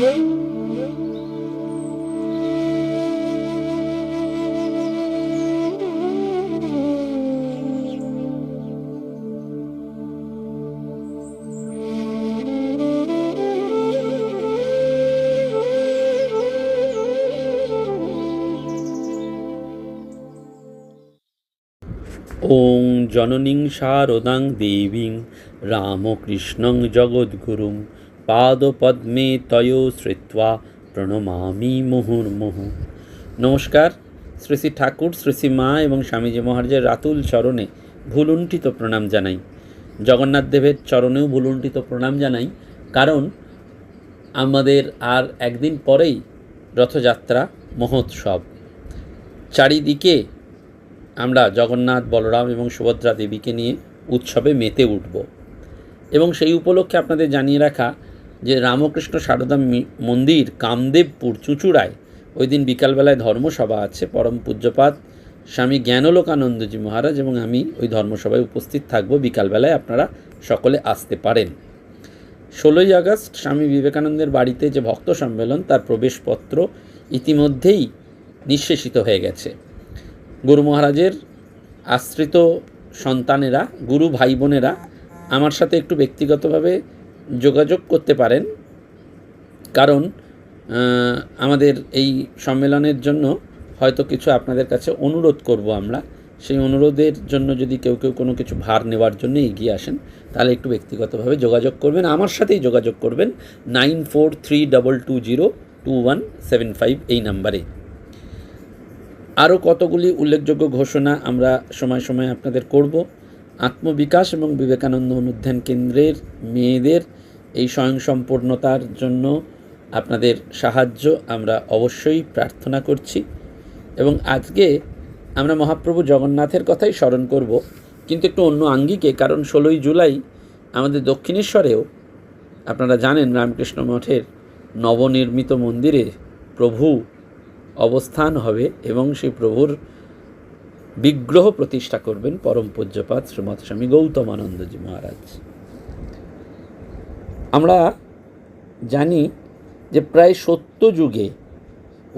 ওং জননীং শারদাং দেবীং রামকৃষ্ণং জগদ্গুরুং পাদপদ্মে তয়ো শ্রিত্বা প্রণমামি মুহুর্মুহু। নমস্কার। শ্রী শ্রী ঠাকুর, শ্রী শ্রী মা এবং স্বামীজি মহারাজের রাতুল চরণে ভুলুণ্ঠিত প্রণাম জানাই। জগন্নাথ দেবের চরণেও ভুলুণ্ঠিত প্রণাম জানাই, কারণ আমাদের আর একদিন পরেই রথযাত্রা মহোৎসব। চারিদিকে আমরা জগন্নাথ, বলরাম এবং সুভদ্রা দেবীকে নিয়ে উৎসবে মেতে উঠব। এবং সেই উপলক্ষে আপনাদের জানিয়ে রাখা যে রামকৃষ্ণ সারদা মন্দির, কামদেবপুর, চুঁচুড়ায় ওই দিন বিকালবেলায় ধর্মসভা আছে। পরম পূজ্যপাদ স্বামী জ্ঞানলোকানন্দজি মহারাজ এবং আমি ওই ধর্মসভায় উপস্থিত থাকব। বিকালবেলায় আপনারা সকলে আসতে পারেন। 16ই আগস্ট স্বামী বিবেকানন্দের বাড়িতে যে ভক্ত সম্মেলন, তার প্রবেশপত্র ইতিমধ্যেই নিঃশেষিত হয়ে গেছে। গুরু মহারাজের আশ্রিত সন্তানেরা, গুরু ভাই বোনেরা আমার সাথে একটু ব্যক্তিগতভাবে যোগাযোগ করতে পারেন, কারণ আমাদের এই সম্মেলনের জন্য হয়তো কিছু আপনাদের কাছে অনুরোধ করব আমরা। সেই অনুরোধের জন্য যদি কেউ কোনো কিছু ভার নেওয়ার জন্য এগিয়ে আসেন, তাহলে একটু ব্যক্তিগতভাবে যোগাযোগ করবেন, আমার সাথেই যোগাযোগ করবেন 9432202175 এই নাম্বারে। আরও কতগুলি উল্লেখযোগ্য ঘোষণা আমরা সময় সময় আপনাদের করব। আত্মবিকাশ এবং বিবেকানন্দ অনুধ্যান কেন্দ্রের মেয়েদের এই স্বয়ংসম্পূর্ণতার জন্য আপনাদের সাহায্য আমরা অবশ্যই প্রার্থনা করছি। এবং আজকে আমরা মহাপ্রভু জগন্নাথের কথাই স্মরণ করব, কিন্তু একটু অন্য আঙ্গিকে, কারণ 16ই জুলাই আমাদের দক্ষিণেশ্বরেও আপনারা জানেন রামকৃষ্ণ মঠের নবনির্মিত মন্দিরে প্রভু অবস্থান হবে এবং সেই প্রভুর বিগ্রহ প্রতিষ্ঠা করবেন পরম পূজ্যপাদ শ্রীমৎ স্বামী গৌতমানন্দজি মহারাজ। আমরা জানি যে প্রায় 70 যুগে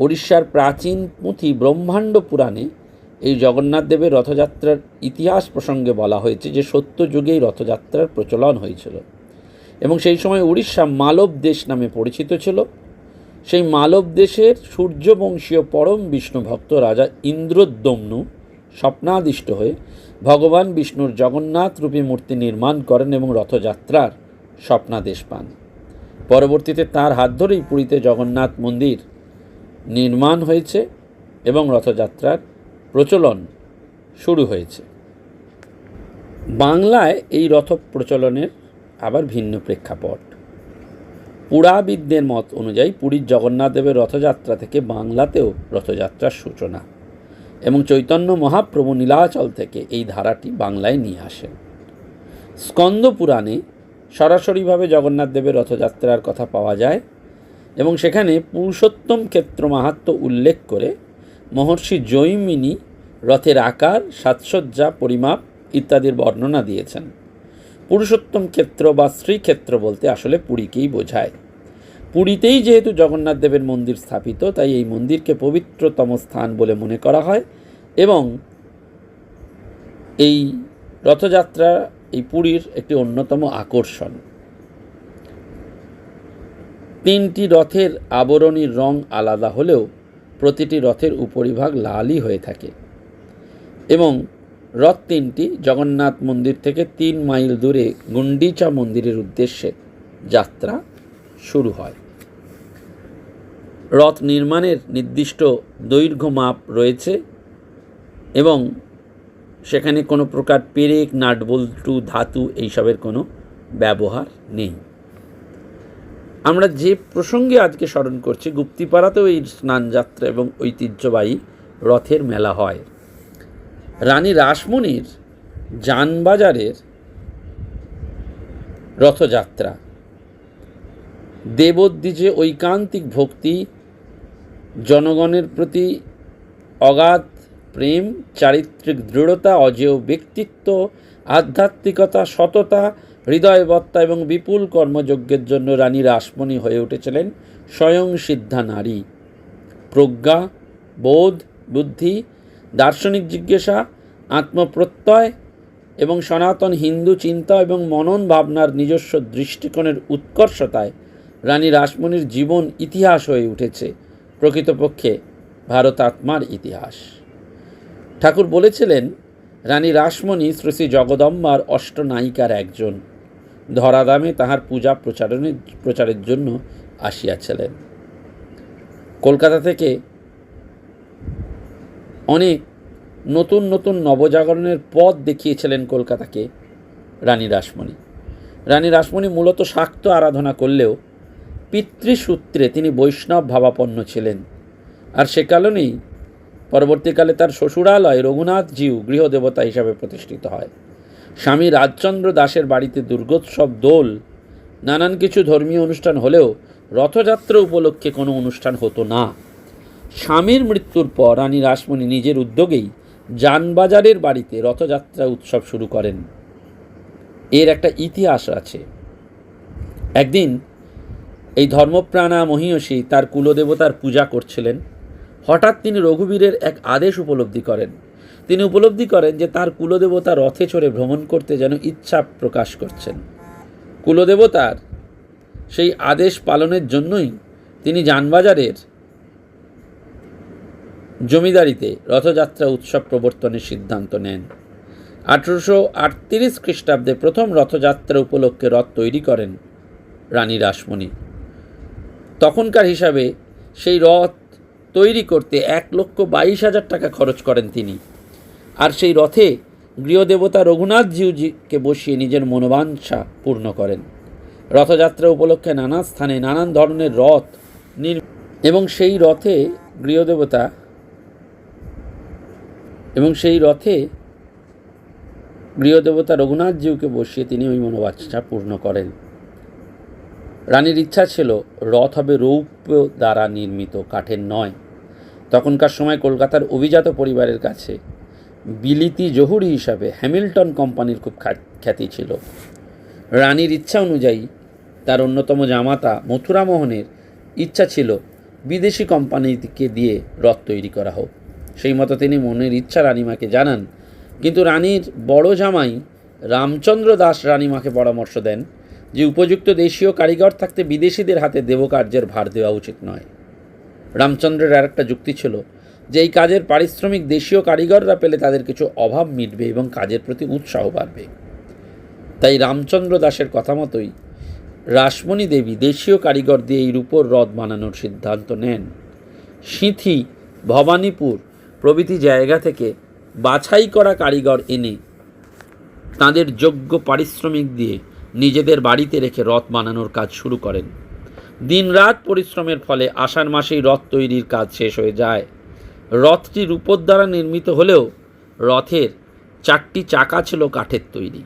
ওড়িশার প্রাচীন পুঁথি ব্রহ্মাণ্ড পুরাণে এই জগন্নাথ দেবের রথযাত্রার ইতিহাস প্রসঙ্গে বলা হয়েছে যে 70 যুগেই রথযাত্রার প্রচলন হয়েছিল এবং সেই সময় উড়িষ্যা মালব দেশ নামে পরিচিত ছিল। সেই মালব দেশের সূর্যবংশীয় পরম বিষ্ণু ভক্ত রাজা ইন্দ্রদ্যম্নু স্বপ্নাদিষ্ট হয়ে ভগবান বিষ্ণুর জগন্নাথ রূপী মূর্তি নির্মাণ করেন এবং রথযাত্রার স্বপ্নাদেশ পান। পরবর্তীতে তার হাত ধরেই পুরীতে জগন্নাথ মন্দির নির্মাণ হয়েছে এবং রথযাত্রার প্রচলন শুরু হয়েছে। বাংলায় এই রথ প্রচলনের আবার ভিন্ন প্রেক্ষাপট। পুরাবিদদের মত অনুযায়ী পুরীর জগন্নাথ দেবের রথযাত্রা থেকে বাংলাতেও রথযাত্রার সূচনা এবং চৈতন্য মহাপ্রভু নীলাচল থেকে এই ধারাটি বাংলায় নিয়ে আসেন। স্কন্দ পুরাণে সরাসরিভাবে জগন্নাথ দেবের রথযাত্রার কথা পাওয়া যায় এবং সেখানে পুরুষোত্তম ক্ষেত্র মাহাত্ম্য উল্লেখ করে মহর্ষি জৈমিনী রথের আকার, সাজসজ্জা, পরিমাপ ইত্যাদির বর্ণনা দিয়েছেন। পুরুষোত্তম ক্ষেত্র বা শ্রীক্ষেত্র বলতে আসলে পুরীকেই বোঝায়। পুরীতেই যেহেতু জগন্নাথ দেবের মন্দির স্থাপিত, তাই এই মন্দিরকে পবিত্রতম স্থান বলে মনে করা হয় এবং এই রথযাত্রা এই পুরীর একটি অন্যতম আকর্ষণ। 3টি রথের আবরণীর রং আলাদা হলেও প্রতিটি রথের উপরিভাগ লালই হয়ে থাকে এবং রথ 3টি জগন্নাথ মন্দির থেকে 3 মাইল দূরে গুন্ডিচা মন্দিরের উদ্দেশ্যে যাত্রা শুরু হয়। রথ নির্মাণের নির্দিষ্ট দৈর্ঘ্য মাপ রয়েছে এবং সেখানে কোনো প্রকার পেরেক, নাটবল্টু, ধাতু এইসবের কোনো ব্যবহার নেই। আমরা যে প্রসঙ্গে আজকে স্মরণ করছি, গুপ্তিপাড়াতেও এই স্নানযাত্রা এবং ঐতিহ্যবাহী রথের মেলা হয়। রানী রাসমণির জানবাজারের রথযাত্রা দেবোদ্দিজে ঐকান্তিক ভক্তি, জনগণের প্রতি অগাধ প্রেম, চারিত্রিক দৃঢ়তা, অজেয় ব্যক্তিত্ব, আধ্যাত্মিকতা, সততা, হৃদয়বত্তা এবং বিপুল কর্মযজ্ঞের জন্য রানী রাসমণি হয়ে উঠেছিলেন স্বয়ং সিদ্ধা নারী। প্রজ্ঞা, বোধ, বুদ্ধি, দার্শনিক জিজ্ঞাসা, আত্মপ্রত্যয় এবং সনাতন হিন্দু চিন্তা এবং মনন ভাবনার নিজস্ব দৃষ্টিকোণের উৎকর্ষতায় রানী রাসমণির জীবন ইতিহাস হয়ে উঠেছে, প্রকৃতপক্ষে ভারতাত্মার ইতিহাস। ঠাকুর বলেছিলেন, রানী রাসমণি শ্রী শ্রী জগদম্বার অষ্টনায়িকার একজন, ধরাধামে তাহার পূজা প্রচারের জন্য আসিয়াছিলেন। কলকাতা থেকে অনেক নতুন নতুন নবজাগরণের পথ দেখিয়েছিলেন কলকাতাকে রানী রাসমণি। রানী রাসমণি মূলত শাক্ত আরাধনা করলেও পিতৃসূত্রে তিনি বৈষ্ণব ভাবাপন্ন ছিলেন, আর সে কারণেই পরবর্তীকালে তার শ্বশুরালয় রঘুনাথজিউ গৃহদেবতা হিসাবে প্রতিষ্ঠিত হয়। স্বামী রাজচন্দ্র দাসের বাড়িতে দুর্গোৎসব, দোল, নানান কিছু ধর্মীয় অনুষ্ঠান হলেও রথযাত্রা উপলক্ষে কোনো অনুষ্ঠান হতো না। স্বামীর মৃত্যুর পর রানী রাসমণি নিজের উদ্যোগেই জানবাজারের বাড়িতে রথযাত্রা উৎসব শুরু করেন। এর একটা ইতিহাস আছে। একদিন এই ধর্মপ্রাণা মহীয়সী তার কুলদেবতার পূজা করছিলেন। হঠাৎ তিনি রঘুবীরের এক আদেশ উপলব্ধি করেন। তিনি উপলব্ধি করেন যে তার কুলদেবতা রথে চড়ে ভ্রমণ করতে যেন ইচ্ছা প্রকাশ করছেন। কুলদেবতার সেই আদেশ পালনের জন্যই তিনি জানবাজারের জমিদারিতে রথযাত্রা উৎসব প্রবর্তনের সিদ্ধান্ত নেন। 1838 খ্রিস্টাব্দে প্রথম রথযাত্রা উপলক্ষে রথ তৈরি করেন রানী রাসমণি। তখনকার হিসাবে সেই রথ তৈরি করতে 1,22,000 টাকা খরচ করেন তিনি। আর সেই রথে গৃহদেবতা রঘুনাথজিউকে বসিয়ে নিজের মনোবাঞ্ছা পূর্ণ করেন। রথযাত্রা উপলক্ষে নানা স্থানে নানান ধরনের রথ এবং সেই রথে গৃহদেবতা রঘুনাথজিউকে বসিয়ে তিনি ওই মনোবাঞ্ছা পূর্ণ করেন। রানীর ইচ্ছা ছিল রথ হবে রৌপ্য দ্বারা নির্মিত, কাঠের নয়। তখনকার সময় কলকাতার অভিজাত পরিবারের কাছে বিলিতি জহুরি হিসাবে হ্যামিল্টন কোম্পানির খুব খ্যাতি ছিল। রানীর ইচ্ছা অনুযায়ী তার অন্যতম জামাতা মথুরামোহনের ইচ্ছা ছিল বিদেশি কোম্পানিকে দিয়ে রথ তৈরি করা হোক। সেই মতো তিনি মনের ইচ্ছা রানীমাকে জানান, কিন্তু রানীর বড় জামাই রামচন্দ্র দাস রানীমাকে পরামর্শ দেন যে উপযুক্ত দেশীয় কারিগর থাকতে বিদেশিদের হাতে দেবকার্যের ভার দেওয়া উচিত নয়। রামচন্দ্রের আর একটা যুক্তি ছিল যে এই কাজের পারিশ্রমিক দেশীয় কারিগররা পেলে তাদের কিছু অভাব মিটবে এবং কাজের প্রতি উৎসাহ বাড়বে। তাই রামচন্দ্র দাসের কথা মতোই রাসমণি দেবী দেশীয় কারিগর দিয়ে এই রূপোর রথ বানানোর সিদ্ধান্ত নেন। সিঁথি, ভবানীপুর প্রভৃতি জায়গা থেকে বাছাই করা কারিগর এনে তাদের যোগ্য পারিশ্রমিক দিয়ে নিজেদের বাড়িতে রেখে রথ বানানোর কাজ শুরু করেন। দিনরাত পরিশ্রমের ফলে আষাঢ় মাসেই রথ তৈরির কাজ শেষ হয়ে যায়। রথটি রূপোর দ্বারা নির্মিত হলেও রথের 4টি চাকা ছিল কাঠের তৈরি।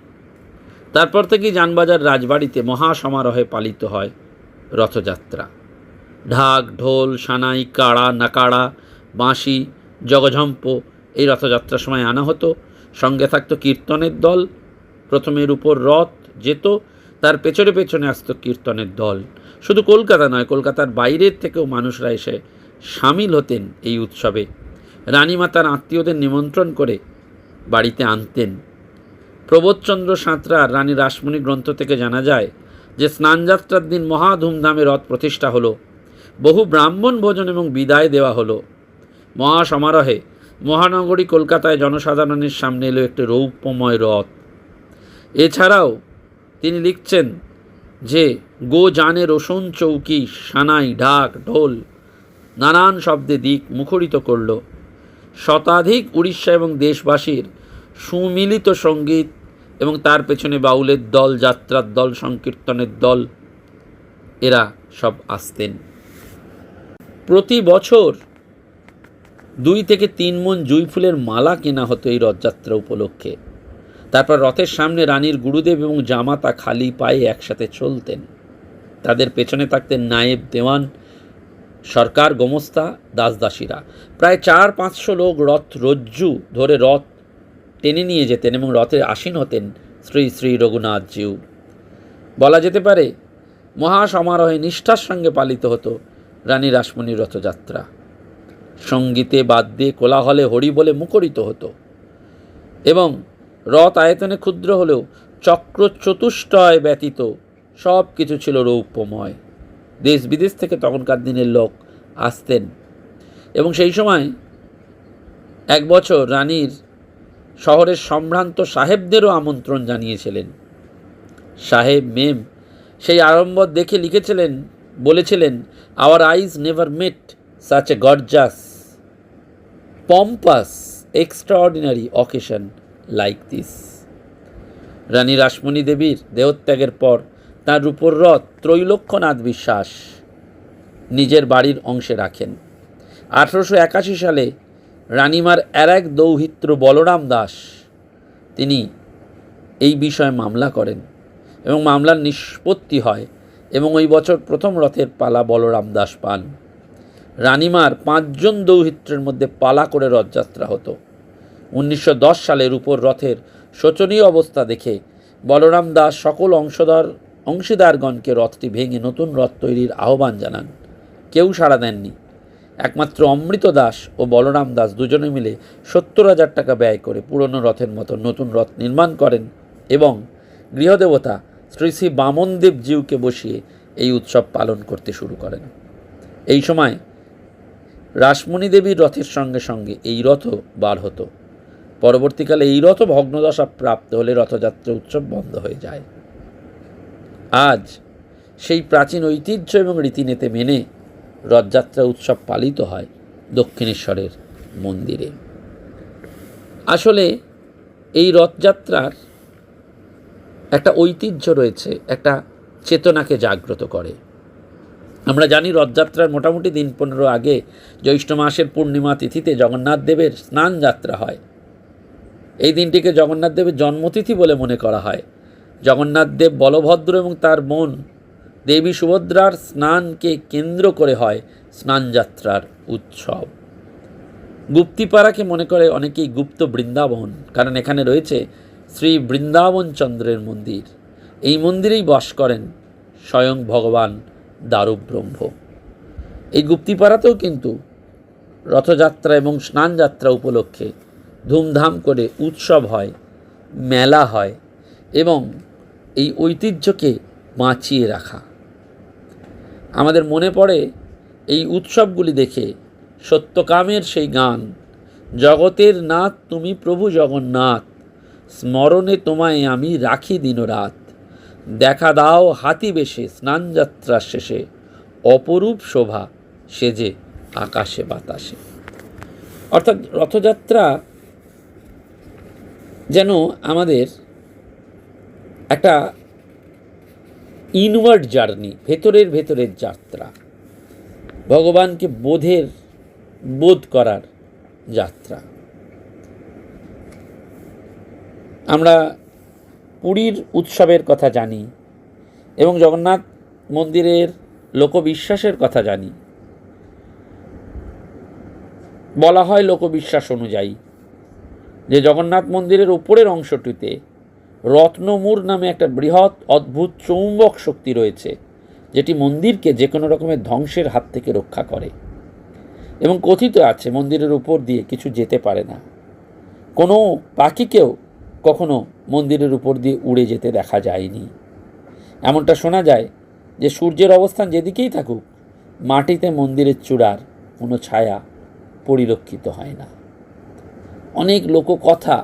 তারপর থেকেই জানবাজার রাজবাড়িতে মহাসমারোহে পালিত হয় রথযাত্রা। ঢাক, ঢোল, সানাই, কাড়া, নাকাড়া, বাঁশি, জগঝম্প এই রথযাত্রার সময় আনা হতো। সঙ্গে থাকতো কীর্তনের দল। প্রথমে রূপোর রথ যেত, তার পেছনে পেছনে আসতো কীর্তনের দল। শুধু কলকাতা নয়, কলকাতার বাইরের থেকেও মানুষরা এসে সামিল হতেন এই উৎসবে। রানীমা তার আত্মীয়দের নিমন্ত্রণ করে বাড়িতে আনতেন। প্রবোধচন্দ্র সাঁতরার রানী রাসমণি গ্রন্থ থেকে জানা যায় যে স্নানযাত্রার দিন মহা ধুমধামে রথ প্রতিষ্ঠা হলো। বহু ব্রাহ্মণ ভোজন এবং বিদায় দেওয়া হলো। মহাসমারোহে মহানগরী কলকাতায় জনসাধারণের সামনে এলো একটি রৌপ্যময় রথ। এছাড়াও তিনি লিখছেন যে গো জানে রোশন চৌকি, সানাই, ঢাক, ঢোল নানান শব্দে দিক মুখরিত করল। শতাধিক উড়িষ্যা এবং দেশবাসীর সুমিলিত সঙ্গীত এবং তার পেছনে বাউলের দল, যাত্রার দল, সংকীর্তনের দল, এরা সব আসতেন। প্রতি বছর 2 থেকে 3 মণ জুঁই ফুলের মালা কেনা হতো এই রথযাত্রা উপলক্ষে। তারপর রথের সামনে রানীর গুরুদেব এবং জামাতা খালি পায়ে একসাথে চলতেন। তাদের পেছনে থাকতেন নায়েব, দেওয়ান, সরকার, গোমস্তা, দাসদাসীরা। প্রায় 400-500 লোক রথ রজ্জু ধরে রথ টেনে নিয়ে যেতেন এবং রথে আসীন হতেন শ্রী শ্রী রঘুনাথজিউ। বলা যেতে পারে মহাসমারোহে নিষ্ঠার সঙ্গে পালিত হতো রানী রাসমণির রথযাত্রা। সঙ্গীতে বাদ্যে কোলাহলে হরি বলে মুখরিত হতো এবং রথ আয়তনে ক্ষুদ্র হলেও চক্র চতুষ্টয় ব্যতীত সব কিছু ছিল রৌপ্যময়। দেশ বিদেশ থেকে তখনকার দিনের লোক আসতেন এবং সেই সময় এক বছর রানীর শহরের সম্ভ্রান্ত সাহেবদেরও আমন্ত্রণ জানিয়েছিলেন। সাহেব মেম সেই আড়ম্বর দেখে লিখেছিলেন, বলেছিলেন, our eyes never met such a gorgeous pompous extraordinary occasion like this. Rani Rasmoni দেবীর দেহত্যাগের পর তাঁর রূপোর রথ ত্রৈলোক্যনাথ বিশ্বাস নিজের বাড়ির অংশে রাখেন। 1881 সালে রানীমার আর এক দৌহিত্র বলরাম দাস তিনি এই বিষয়ে মামলা করেন এবং মামলার নিষ্পত্তি হয় এবং ওই বছর প্রথম রথের পালা বলরাম দাস পান। রানীমার 5 জন দৌহিত্রের মধ্যে পালা করে রথযাত্রা হতো। 1910 সালে রূপোর রথের শোচনীয় অবস্থা দেখে বলরাম দাস সকল অংশীদারগণকে রথটি ভেঙে নতুন রথ তৈরির আহ্বান জানান। কেউ সাড়া দেননি। একমাত্র অমৃত দাস ও বলরাম দাস দুজনে মিলে 70,000 টাকা ব্যয় করে পুরনো রথের মতো নতুন রথ নির্মাণ করেন এবং গৃহদেবতা শ্রী শ্রী বামনদেব জিউকে বসিয়ে এই উৎসব পালন করতে শুরু করেন। এই সময় রাসমণি দেবীর রথের সঙ্গে সঙ্গে এই রথও বার হতো। পরবর্তীকালে এই রথ ভগ্নদশা প্রাপ্ত হলে রথযাত্রা উৎসব বন্ধ হয়ে যায়। আজ সেই প্রাচীন ঐতিহ্য এবং রীতিনীতি মেনে রথযাত্রা উৎসব পালিত হয় দক্ষিণেশ্বরের মন্দিরে। আসলে এই রথযাত্রার একটা ঐতিহ্য রয়েছে, একটা চেতনাকে জাগ্রত করে। আমরা জানি রথযাত্রার মোটামুটি দিন 15 আগে জ্যৈষ্ঠ মাসের পূর্ণিমা তিথিতে জগন্নাথ দেবের স্নান যাত্রা হয়। এই দিনটিকে জগন্নাথ দেবের জন্মতিথি বলে মনে করা হয়। জগন্নাথ দেব, বলভদ্র এবং তার বোন দেবী সুভদ্রার স্নানকে কেন্দ্র করে হয় স্নানযাত্রার উৎসব। গুপ্তিপাড়াকে মনে করে অনেকেই গুপ্ত বৃন্দাবন, কারণ এখানে রয়েছে শ্রী বৃন্দাবন চন্দ্রের মন্দির। এই মন্দিরেই বাস করেন স্বয়ং ভগবান দারুব্রহ্ম। এই গুপ্তিপাড়াতেও কিন্তু রথযাত্রা এবং স্নানযাত্রা উপলক্ষে ধুমধাম করে উৎসব হয়, মেলা হয় এবং এই ঐতিহ্যকে বাঁচিয়ে রাখা। আমাদের মনে পড়ে এই উৎসবগুলি দেখে সত্যকামের সেই গান, জগতের নাথ তুমি প্রভু জগন্নাথ, স্মরণে তোমায় আমি রাখি দিনরাত, দেখা দাও হাতি বেশে স্নানযাত্রার শেষে, অপরূপ শোভা সেজে আকাশে বাতাসে। অর্থাৎ রথযাত্রা যেন আমাদের একটা ইনওয়ার্ড জার্নি, ভেতরের যাত্রা, ভগবানকে বোধ করার যাত্রা। আমরা পুরীর উৎসবের কথা জানি এবং জগন্নাথ মন্দিরের লোকবিশ্বাসের কথা জানি। বলা হয় লোকবিশ্বাস অনুযায়ী যে জগন্নাথ মন্দিরের উপরের অংশটিতে রত্নমূর নামে একটা বৃহৎ অদ্ভুত চৌম্বক শক্তি রয়েছে, যেটি মন্দিরকে যে কোনো রকমের ধ্বংসের হাত থেকে রক্ষা করে এবং কথিত আছে মন্দিরের উপর দিয়ে কিছু যেতে পারে না। কোনো পাখিকেও কখনো মন্দিরের উপর দিয়ে উড়ে যেতে দেখা যায়নি। এমনটা শোনা যায় যে সূর্যের অবস্থান যেদিকেই থাকুক, মাটিতে মন্দিরের চূড়ার কোনো ছায়া পরিলক্ষিত হয় না। অনেক লোককথা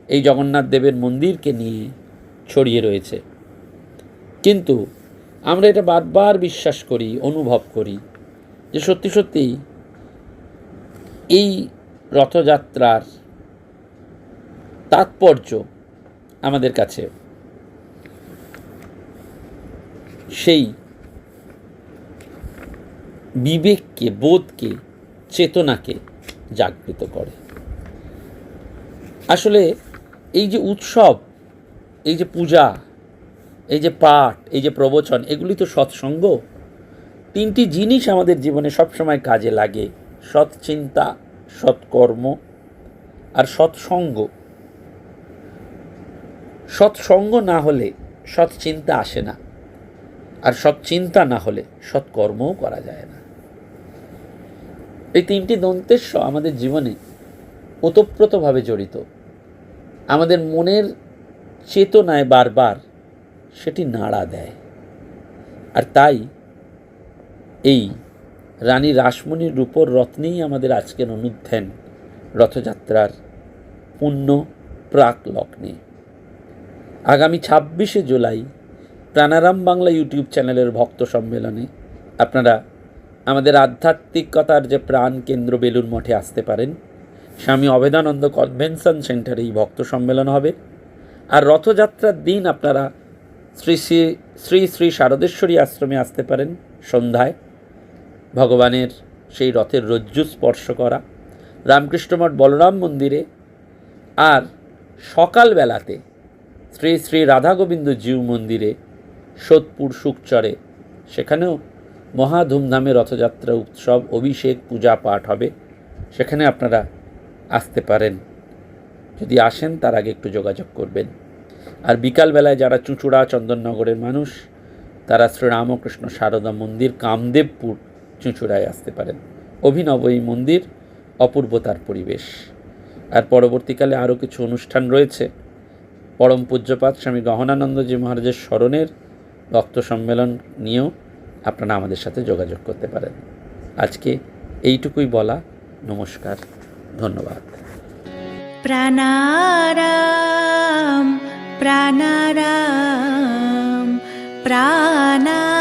এই জগন্নাথ দেবের মন্দিরকে নিয়ে ছড়িয়ে রয়েছে, কিন্তু আমরা এটা বারবার বিশ্বাস করি, অনুভব করি যে সত্যি সত্যি এই রথযাত্রার তাৎপর্য আমাদের কাছে সেই বিবেককে, বোধকে, চেতনাকে জাগৃত করে। আসলে এই যে উৎসব, এই যে পূজা, এই যে পাঠ, এই যে প্রবচন, এগুলি তো সৎসঙ্গ। 3টি জিনিস আমাদের জীবনে সবসময় কাজে লাগে: সৎ চিন্তা, সৎকর্ম আর সৎসঙ্গ। সৎসঙ্গ না হলে সৎ চিন্তা আসে না, আর সৎ চিন্তা না হলে সৎ কর্মও করা যায় না। এই তিনটি দন্তেশ্ব আমাদের জীবনে ওতপ্রোতভাবে জড়িত। আমাদের মনের চেতনায় বারবার সেটি নাড়া দেয়। আর তাই এই রানী রাসমণির রূপর রত্নেই আমাদের আজকের অনুধ্যান রথযাত্রার পুণ্য প্রাক লগ্নে। আগামী 26শে জুলাই প্রাণারাম বাংলা ইউটিউব চ্যানেলের ভক্ত সম্মেলনে আপনারা আমাদের আধ্যাত্মিকতার যে প্রাণ কেন্দ্র বেলুড় মঠে আসতে পারেন। স্বামী অভেদানন্দ কনভেনশন সেন্টারে এই ভক্ত সম্মেলন হবে। আর রথযাত্রার দিন আপনারা শ্রী শ্রী শ্রী শ্রী শারদেশ্বরী আশ্রমে আসতে পারেন সন্ধ্যায়, ভগবানের সেই রথের রজ্জু স্পর্শ করা, রামকৃষ্ণ মঠ বলরাম মন্দিরে। আর সকালবেলাতে শ্রী শ্রী রাধা গোবিন্দ জিউ মন্দিরে সোদপুর সুকচরে, সেখানেও মহা ধুমধামে রথযাত্রা উৎসব, অভিষেক, পূজা পাঠ হবে। সেখানে আপনারা আসতে পারেন। যদি আসেন তার আগে একটু যোগাযোগ করবেন। আর বিকালবেলায় যারা চুঁচুড়া চন্দননগরের মানুষ, তারা শ্রীরামকৃষ্ণ সারদা মন্দির কামদেবপুর চুঁচুড়ায় আসতে পারেন। অভিনব এই মন্দির, অপূর্বতার পরিবেশ। আর পরবর্তীকালে আরও কিছু অনুষ্ঠান রয়েছে। পরম পূজ্যপাদ স্বামী গহনানন্দজি মহারাজের স্মরণের ভক্ত সম্মেলন নিয়েও আপনারা আমাদের সাথে যোগাযোগ করতে পারেন। আজকে এইটুকুই বলা। নমস্কার, ধন্যবাদ। প্রাণারাম প্রাণারাম প্রাণা